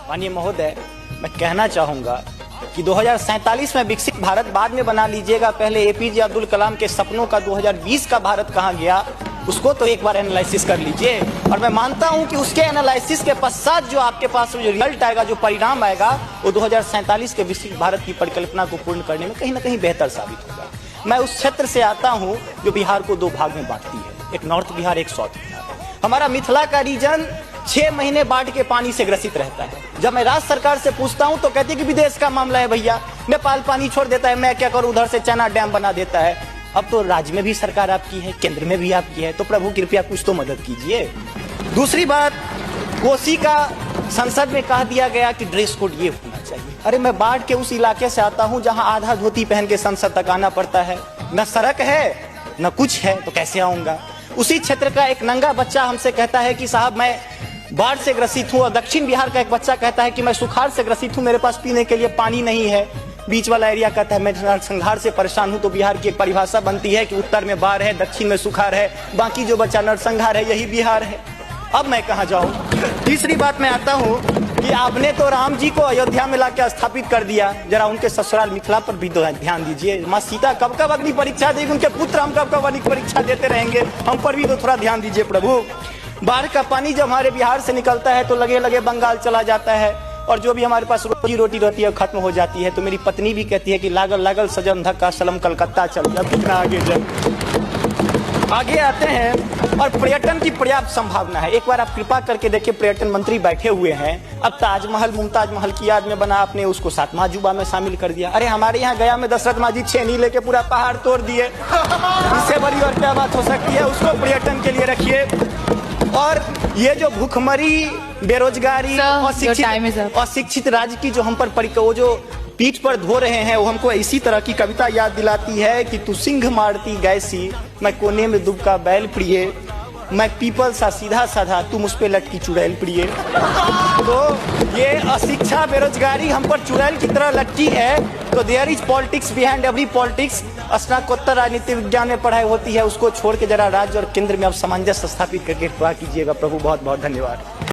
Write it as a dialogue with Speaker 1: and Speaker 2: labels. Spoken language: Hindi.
Speaker 1: माननीय महोदय, मैं कहना चाहूँगा कि 2047 में विकसित भारत बाद में बना लीजिएगा, पहले एपीजे अब्दुल कलाम के सपनों का 2020 का भारत कहाँ गया उसको तो एक बार एनालिसिस कर लीजिए। और मैं मानता हूं कि उसके एनालिसिस के पश्चात जो आपके पास जो रिजल्ट आएगा, जो परिणाम आएगा, वो 2047 के विकसित भारत की परिकल्पना को पूर्ण करने में कहीं ना कहीं बेहतर साबित होगा। मैं उस क्षेत्र से आता हूं जो बिहार को दो भाग में बांटती है, एक नॉर्थ बिहार, एक साउथ बिहार। हमारा मिथिला का रीजन 6 महीने बाढ़ के पानी से ग्रसित रहता है। जब मैं राज्य सरकार से पूछता हूं तो कहती है कि विदेश का मामला है भैया, नेपाल पानी छोड़ देता है, मैं क्या करूं, उधर से चना डैम बना देता है। अब तो राज्य में भी सरकार आपकी है, केंद्र में भी आपकी है, तो प्रभु कृपया कुछ तो मदद कीजिए। दूसरी बात, कोसी का संसद में कह दिया गया कि ड्रेस कोड ये होना चाहिए। अरे मैं बाढ़ के उस इलाके से आता हूं जहां आधा धोती पहन के संसद तक आना पड़ता है, न सड़क है न कुछ है, तो कैसे आऊंगा। उसी क्षेत्र का एक नंगा बच्चा हमसे कहता है कि साहब मैं बाढ़ से ग्रसित हूं, और दक्षिण बिहार का एक बच्चा कहता है कि मैं सुखाड़ से ग्रसित हूं, मेरे पास पीने के लिए पानी नहीं है। बीच वाला एरिया कहता है मैं नरसंहार से परेशान हूं। तो बिहार की एक परिभाषा बनती है कि उत्तर में बाढ़ है, दक्षिण में सुखाड़ है, बाकी जो बचा नरसंहार है, यही बिहार है। अब मैं कहां जाऊं। तीसरी बात मैं आता हूं कि आपने तो राम जी को अयोध्या में लाकर स्थापित कर दिया, जरा उनके ससुराल मिथिला पर भी ध्यान दीजिए। माँ सीता कब कब अग्नि परीक्षा देगी, उनके पुत्र हम कब कब अग्नि परीक्षा देते रहेंगे, हम पर भी तो थोड़ा ध्यान दीजिए प्रभु। बाढ़ का पानी जब हमारे बिहार से निकलता है तो लगे लगे बंगाल चला जाता है, और जो भी हमारे पास रोजी रोटी रहती है खत्म हो जाती है। तो मेरी पत्नी भी कहती है कि लागल लागल सजन धक्का सलम कलकत्ता चल गया, कितना आगे जाए। आगे आते हैं, और पर्यटन की पर्याप्त संभावना है। एक बार आप कृपा करके देखिए, पर्यटन मंत्री बैठे हुए हैं, अब ताजमहल मुमताज महल की याद में बना, आपने उसको 7वां अजूबा में शामिल कर दिया। अरे हमारे यहाँ गया में दशरथ मांझी छेनी लेके पूरा पहाड़ तोड़ दिए, इससे बड़ी और क्या बात हो सकती है। उसको पर्यटन के लिए रखिए। और ये जो भूखमरी, बेरोजगारी, अशिक्षित राज्य की जो हम पर वो जो पीठ पर धो रहे हैं, वो हमको इसी तरह की कविता याद दिलाती है कि तू सिंह मारती गैसी, मैं कोने में दुबका बैल प्रिय, मैं पीपल सा सीधा साधा, तू मुझ पे लटकी चुड़ैल प्रिय। तो ये अशिक्षा, बेरोजगारी हम पर चुड़ैल की तरह लटकी है। तो there is politics behind every politics. स्नातकोत्तर राजनीति विज्ञान में पढ़ाई होती है, उसको छोड़ के जरा राज्य और केंद्र में अब सामंजस्य स्थापित करके कीजिएगा प्रभु। बहुत बहुत धन्यवाद।